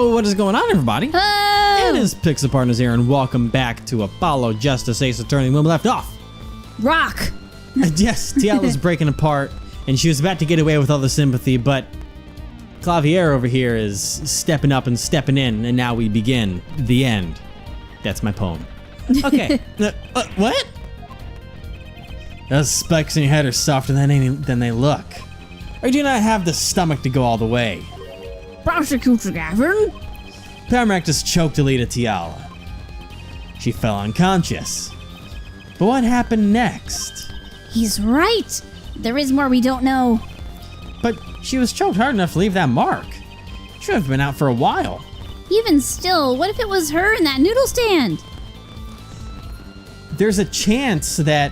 Yo, what is going on, everybody? Oh! It is Pixel Partners here, and welcome back to Apollo Justice Ace Attorney when we left off. Rock! Yes, Tiala was breaking apart, and she was about to get away with all the sympathy, but Clavier over here is stepping up and stepping in, and now we begin the end. That's my poem. Okay. What? Those spikes in your head are softer than they look. Or do you not have the stomach to go all the way? Prosecutor Gavin? Paramactus choked Alita Tiala. She fell unconscious. But what happened next? He's right. There is more we don't know. But she was choked hard enough to leave that mark. Should have been out for a while. Even still, what if it was her in that noodle stand? There's a chance that,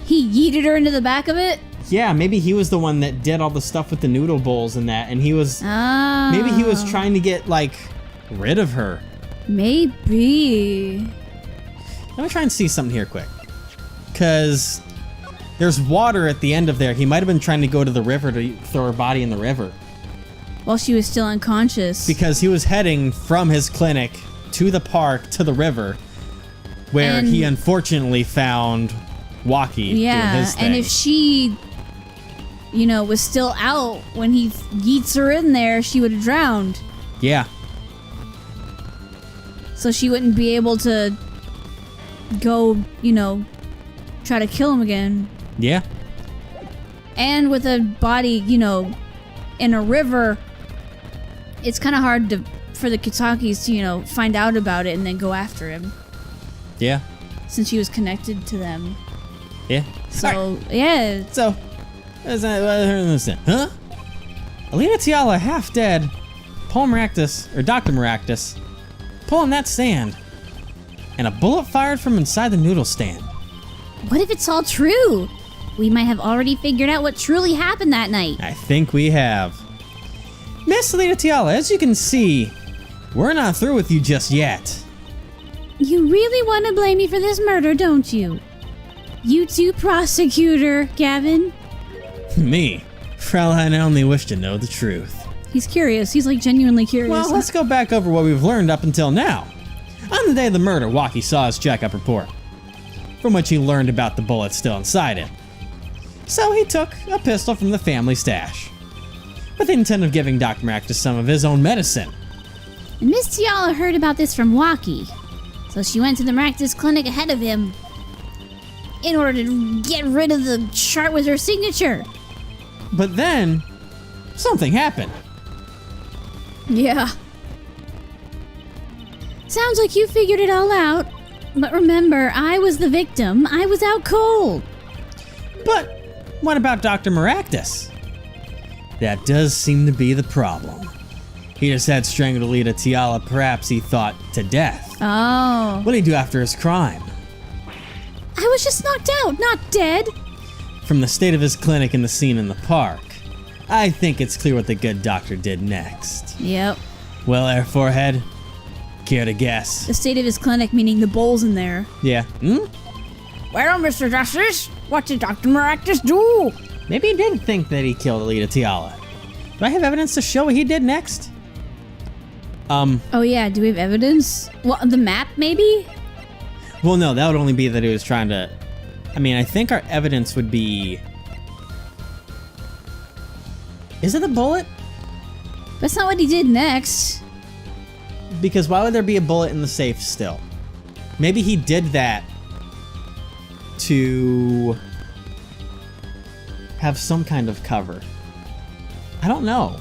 He yeeted her into the back of it? yeah, maybe he was the one that did all the stuff with the noodle bowls and that, and he was, Oh. maybe he was trying to get, like, rid of her. Maybe. Let me try and see something here quick. Because there's water at the end of there. He might have been trying to go to the river to throw her body in the river. While she was still unconscious. Because he was heading from his clinic to the park to the river, where And- he unfortunately found Waki doing his thing. and if she, was still out when he yeets her in there, she would have drowned. Yeah. So she wouldn't be able to go, try to kill him again. Yeah. And with a body, in a river, it's kind of hard for the Kitakis to, find out about it and then go after him. Yeah. Since he was connected to them. Yeah. So, yeah. So, huh? Alita Tiala, half dead. Paul Maractus, or Dr. Maractus, pulling that stand. And a bullet fired from inside the noodle stand. What if it's all true? We might have already figured out what truly happened that night. I think we have. Miss Alita Tiala, as you can see, we're not through with you just yet. You really want to blame me for this murder, don't you? You too, prosecutor, Gavin. Me, Fraulein, I only wish to know the truth. He's curious. He's like genuinely curious. Well, let's go back over what we've learned up until now. On the day of the murder, Waki saw his checkup report, from which he learned about the bullet still inside it. So he took a pistol from the family stash, with the intent of giving Dr. Maractus some of his own medicine. And Miss Tiala heard about this from Waki, so she went to the Maractus clinic ahead of him in order to get rid of the chart with her signature. But then, something happened. Yeah. Sounds like you figured it all out. But remember, I was the victim. I was out cold. But what about Dr. Maractus? That does seem to be the problem. He just had strangled Alita Tiala, perhaps he thought, to death. Oh. What did he do after his crime? I was just knocked out, not dead. From the state of his clinic and the scene in the park, I think it's clear what the good doctor did next. Yep. Well, Air Forehead, care to guess? The state of his clinic, meaning the bowl's in there. Yeah. Well, Mr. Justice, what did Dr. Maractus do? Maybe he did think that he killed Alita Tiala. Do I have evidence to show what he did next? Oh yeah, do we have evidence? Well, the map, maybe? Well, no, that would only be that he was trying to... I mean, I think our evidence would be... Is it the bullet? That's not what he did next. Because why would there be a bullet in the safe still? Maybe he did that to have some kind of cover. I don't know.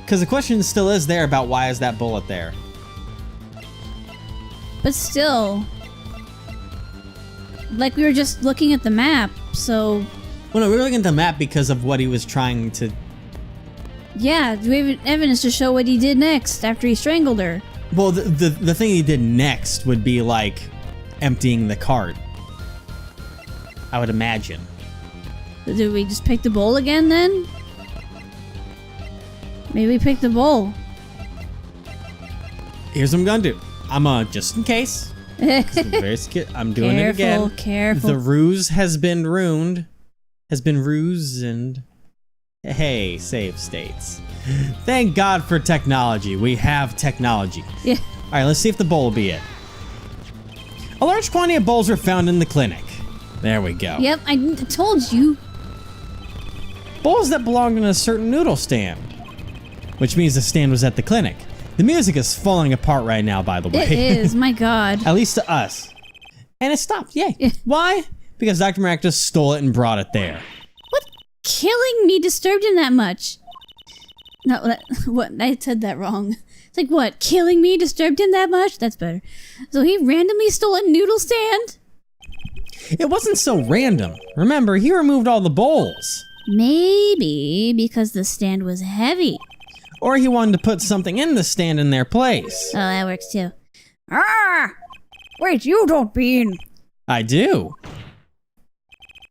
Because the question still is there about why is that bullet there? But still, like we were just looking at the map, so Well, no, we were looking at the map because of what he was trying to... yeah, do we have evidence to show what he did next after he strangled her? Well, the thing he did next would be, like, emptying the cart. I would imagine. Did we just pick the bowl again then? Maybe we picked the bowl. Here's what I'm gonna do. Just in case. 'Cause I'm very scared. I'm doing it again. Careful. The ruse has been ruined. Has been rused. Hey, save states. Thank God for technology. We have technology. Yeah. All right, let's see if the bowl will be it. A large quantity of bowls were found in the clinic. There we go. Yep, I told you. Bowls that belonged in a certain noodle stand. Which means the stand was at the clinic. The music is falling apart right now, by the way. It is, my God. At least to us. And it stopped, yay. Yeah. Why? Because Dr. Maractus stole it and brought it there. What? Killing me disturbed him that much? No, what? I said that wrong. It's like, what? Killing me disturbed him that much? That's better. So he randomly stole a noodle stand? It wasn't so random. Remember, he removed all the bowls. Maybe because the stand was heavy. Or he wanted to put something in the stand in their place. Oh, that works too. Ah! Wait, you don't mean... I do.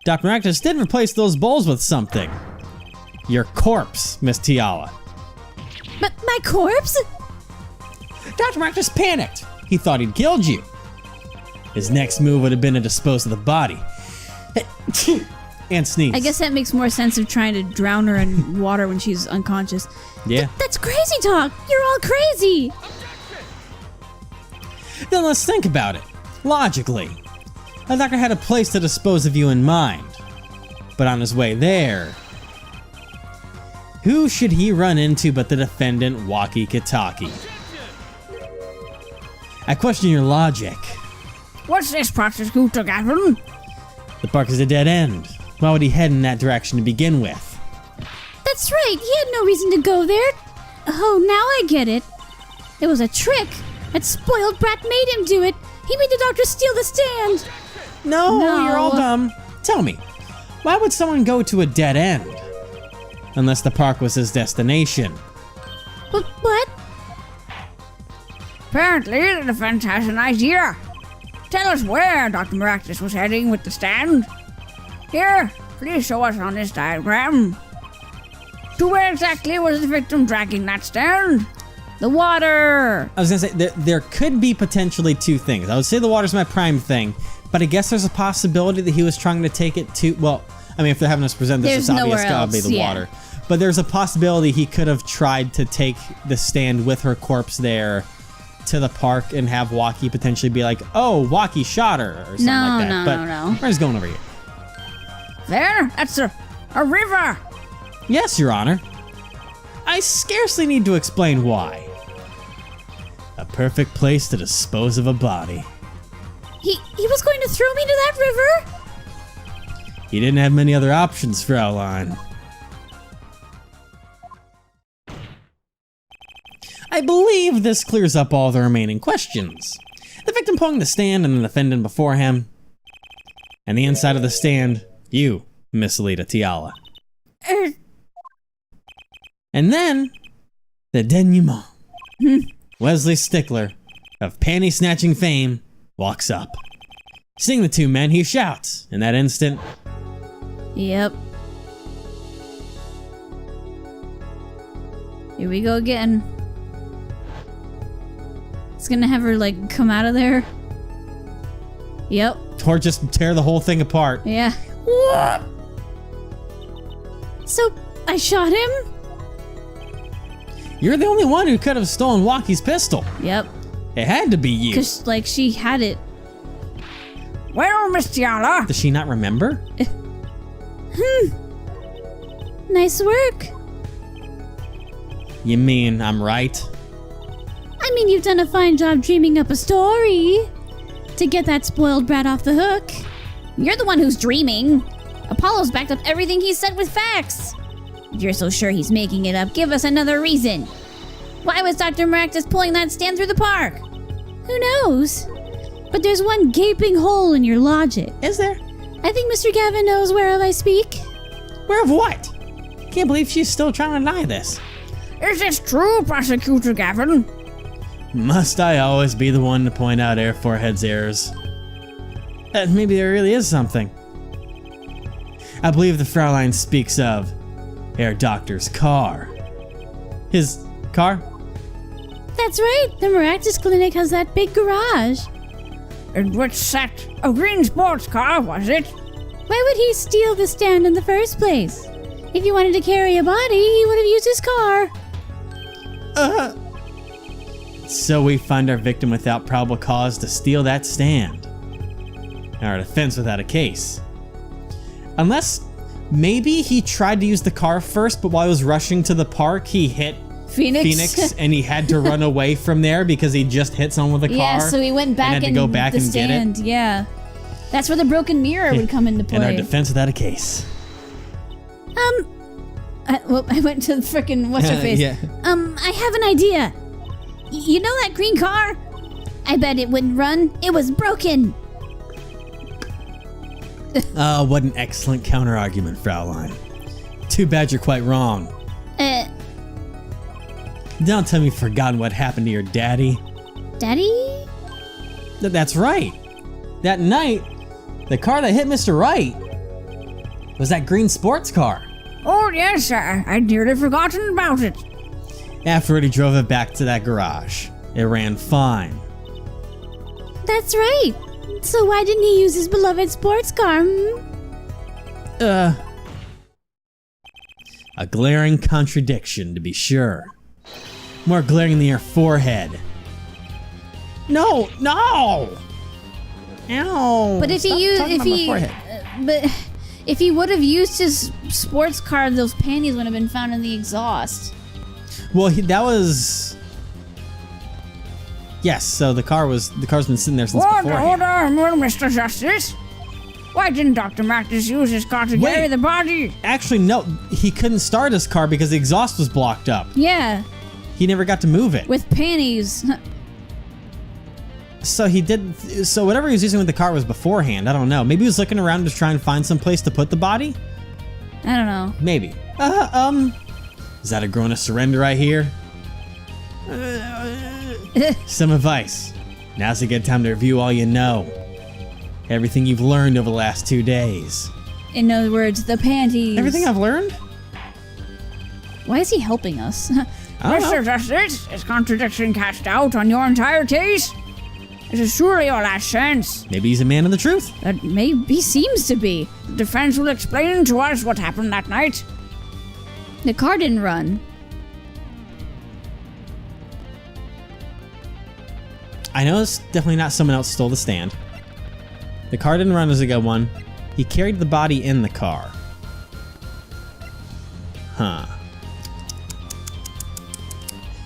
Dr. Maractus did replace those bowls with something. Your corpse, Miss Tiala. But my corpse? Dr. Maractus panicked. He thought he'd killed you. His next move would have been to dispose of the body. And sneeze. I guess that makes more sense of trying to drown her in water when she's unconscious. Yeah. That's crazy talk. You're all crazy. Then let's think about it. Logically. The doctor had a place to dispose of you in mind. But on his way there, who should he run into but the defendant, Waki Kitaki? I question your logic. What's this, Prosecutor Gavin? The park is a dead end. Why would he head in that direction to begin with? That's right. He had no reason to go there. Oh, now I get it. It was a trick. That spoiled brat made him do it. He made the doctor steal the stand. No, No. you're all dumb. Tell me, why would someone go to a dead end? Unless the park was his destination. What? Apparently, the defense has an idea. Tell us where Dr. Maractus was heading with the stand. Here, please show us on this diagram. To where exactly was the victim dragging that stand? The water. I was gonna say, there could be potentially two things. I would say the water's my prime thing, but I guess there's a possibility that he was trying to take it to, well, I mean, if they're having us present this, There's it's obvious nowhere gotta be else, the yeah. water. But there's a possibility he could have tried to take the stand with her corpse there to the park and have Waki potentially be like, oh, Waki shot her, or something No, like that. no, But no. we're just going over here. There, that's a river. Yes, Your Honor. I scarcely need to explain why. A perfect place to dispose of a body. He was going to throw me to that river? He didn't have many other options, Fraulein. I believe this clears up all the remaining questions. The victim pulling the stand and the defendant before him. And the inside of the stand, you, Miss Lita Tiala. And then, the denouement. Wesley Stickler, of panty snatching fame, walks up. Seeing the two men, he shouts. In that instant, Yep. Here we go again. It's gonna have her, like, come out of there. Yep. or just tear the whole thing apart. Yeah. So, I shot him? You're the only one who could have stolen Waki's pistol. Yep. It had to be you. Because, like, she had it. Well, Miss Tiala, Does she not remember? Nice work. You mean I'm right? I mean, you've done a fine job dreaming up a story to get that spoiled brat off the hook. You're the one who's dreaming. Apollo's backed up everything he said with facts. If you're so sure he's making it up, give us another reason. Why was Dr. Maractus pulling that stand through the park? Who knows? But there's one gaping hole in your logic. Is there? I think Mr. Gavin knows whereof I speak. Where of what? Can't believe she's still trying to deny this. is this true, Prosecutor Gavin? Must I always be the one to point out Air Forehead's errors? Maybe there really is something. I believe the Fraulein speaks of Herr Doctor's car. His car? That's right. The Maractus Clinic has that big garage. In which set? A green sports car, was it? Why would he steal the stand in the first place? If he wanted to carry a body, he would have used his car. So we find our victim without probable cause to steal that stand. Our defense without a case. Unless maybe he tried to use the car first, but while he was rushing to the park, he hit Phoenix and he had to run away from there because he just hit someone with a car. Yeah, so he went back and had to go back the and stand. get it. Yeah. That's where the broken mirror would come into play. And our defense without a case. I went to frickin' what's her face? Yeah. I have an idea. You know that green car? I bet it wouldn't run. It was broken. Oh, what an excellent counter-argument, Fraulein. Too bad you're quite wrong. Don't tell me you've forgotten what happened to your daddy. Daddy? That's right. That night, the car that hit Mr. Wright was that green sports car. Oh, yes, sir. I'd nearly forgotten about it. Afterward, he drove it back to that garage. It ran fine. That's right. So why didn't he use his beloved sports car? A glaring contradiction, to be sure. More glaring than your forehead. No! Ow! But if he would have used his sports car, those panties would have been found in the exhaust. Well, that was. Yes. So the car's been sitting there since beforehand. Order, Mr. Justice. Why didn't Dr. Marcus use his car to carry the body? Actually, no. He couldn't start his car because the exhaust was blocked up. Yeah. He never got to move it. With panties. So he did. So whatever he was using with the car was beforehand. I don't know. Maybe he was looking around to try and find some place to put the body. I don't know. Maybe. Is that a grown to surrender I hear? Some advice. Now's a good time to review all you know. Everything you've learned over the last 2 days. In other words, the panties. Everything I've learned? Why is he helping us? I don't know. Mr. Justice, is contradiction cast out on your entire case? This is surely your last chance. Maybe he's a man of the truth. That maybe seems to be. The defense will explain to us what happened that night. The car didn't run. I know it's definitely not someone else stole the stand. The car didn't run as a good one. He carried the body in the car. Huh.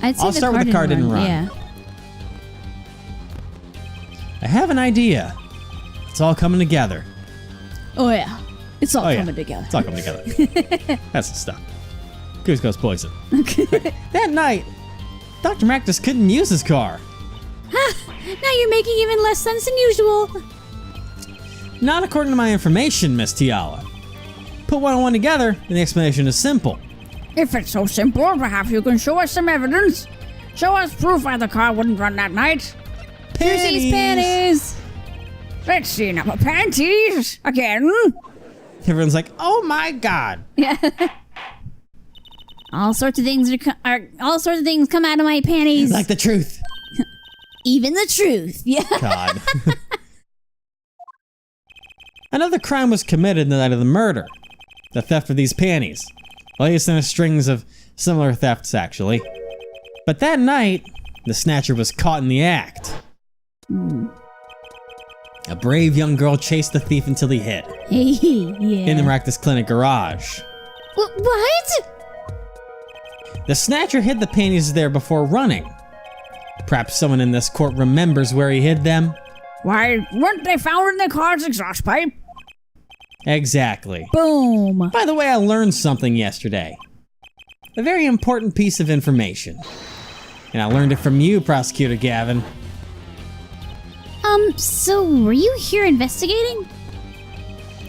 I'd say I'll start with the car didn't run. Yeah. I have an idea. It's all coming together. Oh yeah. It's all Oh, yeah. coming together. It's all coming together. That's the stuff. Goose goes poison. That night, Dr. Mactus couldn't use his car. Now you're making even less sense than usual. Not according to my information, Miss Tiala. Put one and one together, and the explanation is simple. If it's so simple, perhaps you can show us some evidence. Show us proof why the car wouldn't run that night. Here's these panties. Let's see now. Panties again. Everyone's like, "Oh my God!" Yeah. All sorts of things come out of my panties. Like the truth. Even the truth. Yeah. God. Another crime was committed the night of the murder. The theft of these panties. Latest in a strings of similar thefts, actually. But that night, the snatcher was caught in the act. A brave young girl chased the thief until he hid. Yeah. In the Maractus Clinic garage. What? The snatcher hid the panties there before running. Perhaps someone in this court remembers where he hid them. Why, weren't they found in the car's exhaust pipe? Exactly. Boom. By the way, I learned something yesterday. A very important piece of information. And I learned it from you, Prosecutor Gavin. So were you here investigating?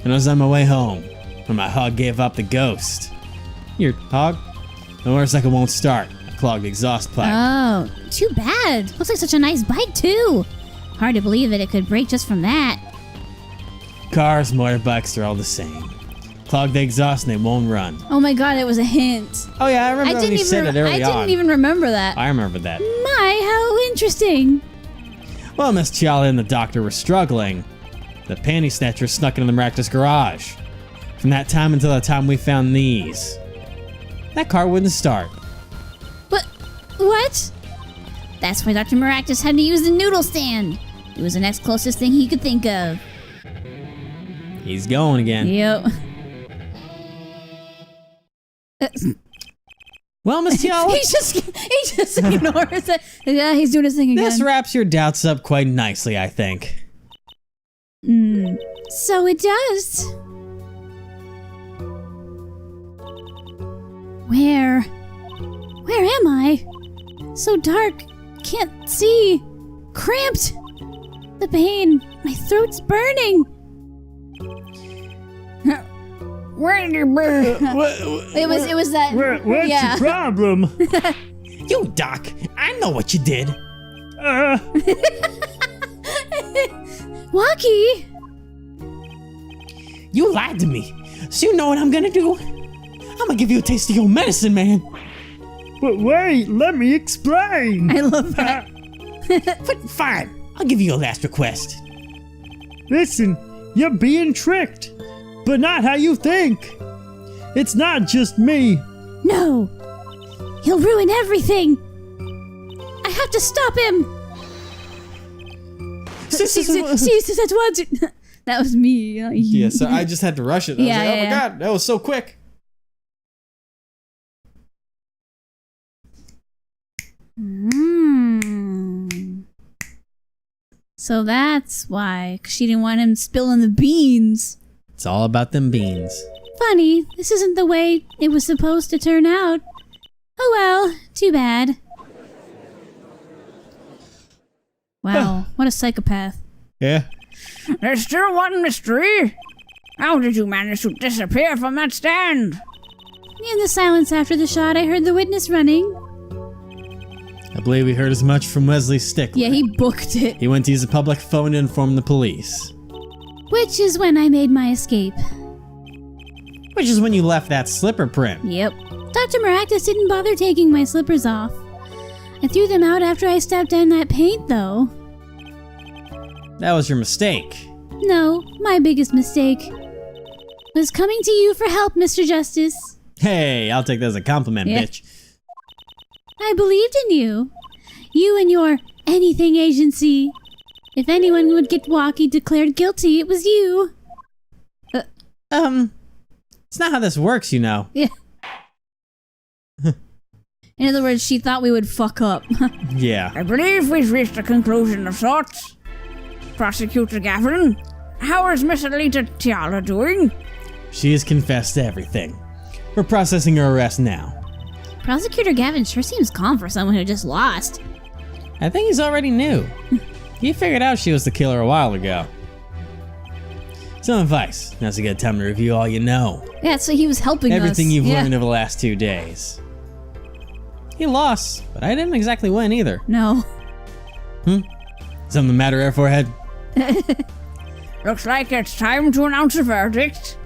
And I was on my way home, when my hog gave up the ghost. Your hog? The motorcycle won't start. I clogged the exhaust pipe. Oh, too bad. Looks like such a nice bike, too. Hard to believe that it could break just from that. Cars, motorbikes, they're all the same. Clog the exhaust and they won't run. Oh my god, it was a hint. Oh yeah, I remember when you said it early on. I didn't even remember that. I remember that. My, how interesting. Well, Miss Tiala and the doctor were struggling. The panty snatcher snuck into the Maractus garage. From that time until the time we found these. That car wouldn't start. But what? That's why Dr. Maractus had to use the noodle stand. It was the next closest thing he could think of. He's going again. Yep. Well, Miss Tiala, he just ignores it. Yeah, he's doing his thing again. this wraps your doubts up quite nicely, I think. So it does. Where am I? So dark, can't see. Cramped. The pain, my throat's burning. Where'd you be? It was that. What's yeah. your problem? You, Doc, I know what you did. Walkie. You lied to me. So you know what I'm gonna do? I'm gonna give you a taste of your medicine, man. But wait, let me explain. I love that. Fine, I'll give you your last request. Listen, you're being tricked, but not how you think. It's not just me. No. He'll ruin everything. I have to stop him. That was me. Yeah, so I just had to rush it. I was Yeah, like, oh yeah, my god, that was so quick. So that's why, 'cause she didn't want him spilling the beans. It's all about them beans. Funny, this isn't the way it was supposed to turn out. Oh well, too bad. Wow, what a psychopath. Yeah. There's still one mystery. How did you manage to disappear from that stand? In the silence after the shot, I heard the witness running. I believe we heard as much from Wesley Stickler. Yeah, he booked it. He went to use a public phone to inform the police. Which is when I made my escape. Which is when you left that slipper print. Yep. Dr. Maractus didn't bother taking my slippers off. I threw them out after I stepped in that paint, though. That was your mistake. No, my biggest mistake was coming to you for help, Mr. Justice. Hey, I'll take that as a compliment, Yeah. bitch. I believed in you. You and your anything agency. If anyone would get Walkie declared guilty, it was you. It's not how this works, you know. Yeah. In other words, she thought we would fuck up. Yeah. I believe we've reached a conclusion of sorts. Prosecutor Gavin, how is Miss Alita Tiala doing? She has confessed to everything. We're processing her arrest now. Prosecutor Gavin sure seems calm for someone who just lost. I think he's already knew. He figured out she was the killer a while ago. Some advice. Now's a good time to review all you know. Yeah, so he was helping us. Everything you've Yeah. learned over the last 2 days. He lost, but I didn't exactly win either. No. Something the matter, Air Forehead? Looks like it's time to announce a verdict.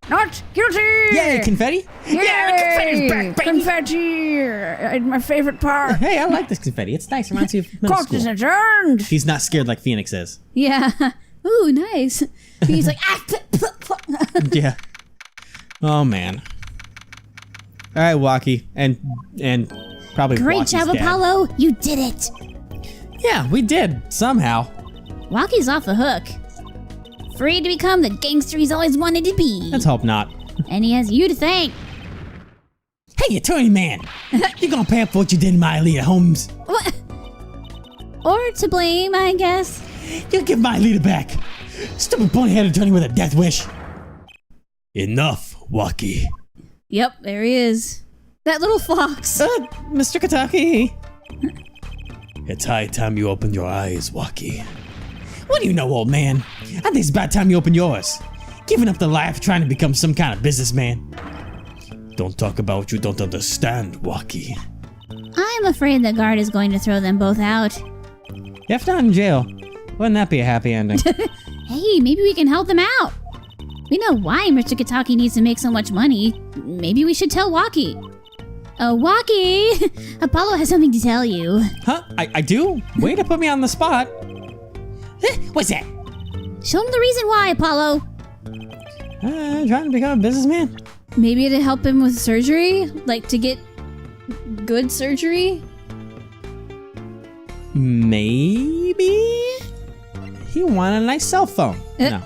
Not guilty! Yay, confetti! Yeah, confetti's back, baby! Confetti! My favorite part. Hey, I like this confetti. It's nice. Reminds me of middle Court is school. adjourned! He's not scared like Phoenix is. Yeah. Ooh, nice. He's like, ah! Yeah. Oh, man. All right, Walkie. And probably Great Walkie's job, dad. Apollo. You did it. Yeah, we did. Somehow. Walkie's off the hook. Free to become the gangster he's always wanted to be. Let's hope not. And he has you to thank. Hey, attorney man! You gonna pay up for what you did in my Alita Holmes? What? Or to blame, I guess. You give my Alita back! Stupid bony-headed attorney with a death wish! Enough, Walkie. Yep, there he is. That little fox. Mr. Kataki. It's high time you open your eyes, Walkie. What do you know, old man? I think it's about time you open yours. Giving up the life trying to become some kind of businessman. Don't talk about what you don't understand, Walkie. I'm afraid the guard is going to throw them both out. If not in jail, wouldn't that be a happy ending? Hey, maybe we can help them out. We know why Mr. Kataki needs to make so much money. Maybe we should tell Walkie. Walkie! Apollo has something to tell you. Huh? I do? Way to put me on the spot. What's that? Show him the reason why, Apollo. Trying to become a businessman? Maybe to help him with surgery? Like to get good surgery? Maybe? He wanted a nice cell phone. No.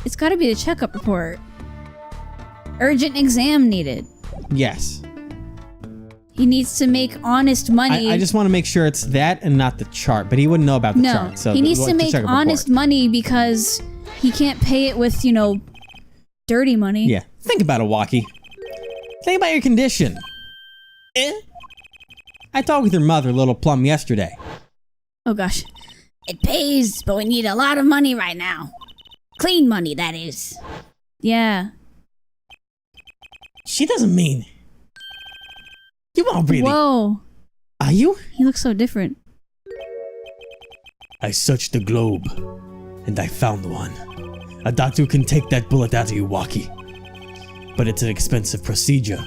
It's gotta be the checkup report. Urgent exam needed. Yes. He needs to make honest money. I just want to make sure it's that and not the chart, but he wouldn't know about the chart. So he needs to make honest money because he can't pay it with, dirty money. Yeah. Think about it, Walkie. Think about your condition. I talked with your mother, Little Plum, yesterday. Oh gosh. It pays, but we need a lot of money right now. Clean money, that is. Yeah. She doesn't mean... You won't really... Whoa. Are you? He looks so different. I searched the globe, and I found one. A doctor who can take that bullet out of you, Walkie. But it's an expensive procedure.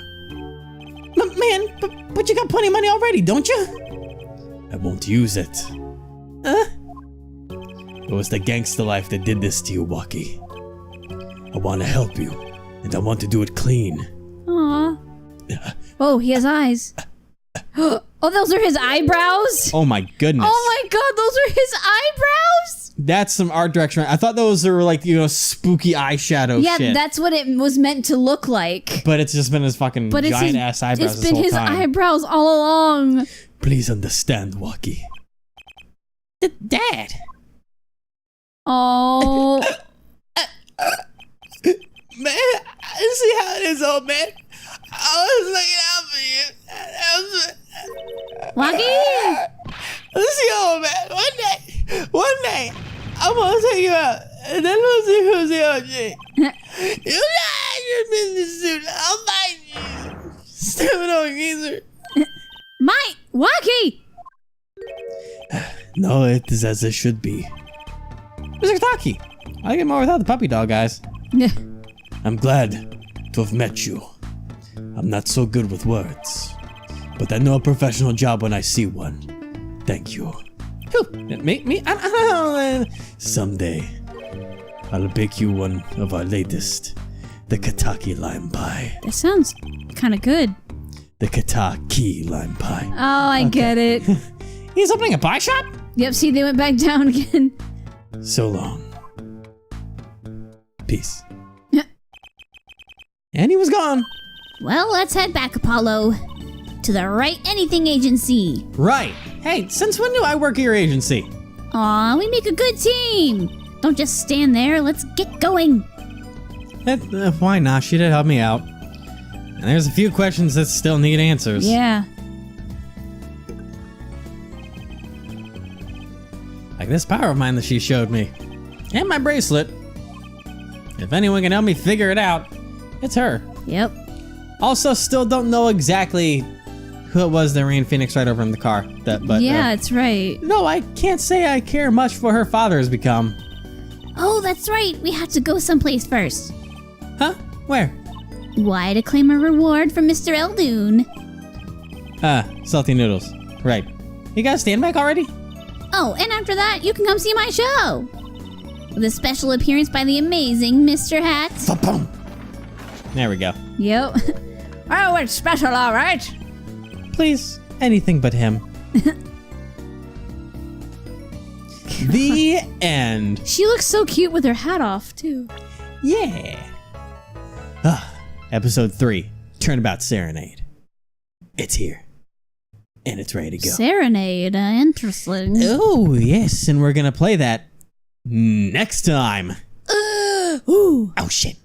Man, but you got plenty of money already, don't you? I won't use it. It was the gangster life that did this to you, Walkie. I want to help you, and I want to do it clean. Aww. Oh, he has eyes. Oh, those are his eyebrows? Oh my goodness. Oh my god, those are his eyebrows? That's some art direction. I thought those were like, spooky eyeshadow shit. Yeah, that's what it was meant to look like. But it's just been his fucking giant ass eyebrows It's been his eyebrows all along. Please understand, Walkie. Dad. Oh. Man, see how it is, old man. I was looking out for you. Walkie? See, old man. One day, I'm gonna take you out, and then we'll see who's the OG. You got your business suit. I'll find you. Stupid old geezer. Mike! Walkie! No, it is as it should be. Mr. Taki, I get more without the puppy dog, guys. I'm glad to have met you. I'm not so good with words, but I know a professional job when I see one. Thank you. Me? Someday, I'll bake you one of our latest, the Kataki lime pie. That sounds kind of good. The Kataki lime pie. Oh, I get it. He's opening a pie shop? Yep, see, they went back down again. So long. Peace. And he was gone. Well, let's head back, Apollo. To the Right Anything Agency. Right. Hey, since when do I work at your agency? Aw, we make a good team. Don't just stand there. Let's get going. Why not? She did help me out. And there's a few questions that still need answers. Yeah. Like this power of mine that she showed me. And my bracelet. If anyone can help me figure it out, it's her. Yep. Also, still don't know exactly who it was that ran Phoenix right over in the car. That's right. No, I can't say I care much for her father has become. Oh, that's right. We have to go someplace first. Huh? Where? Why, to claim a reward from Mr. Eldoon. Salty noodles. Right. You guys stand back already? Oh, and after that, you can come see my show. With a special appearance by the amazing Mr. Hat. Ba-boom. There we go. Yep. Oh, it's special, all right. Please, anything but him. The end. She looks so cute with her hat off, too. Yeah. Episode 3, Turnabout Serenade. It's here. And it's ready to go. Serenade, interesting. Oh, yes, and we're gonna play that next time. Ooh. Oh, shit.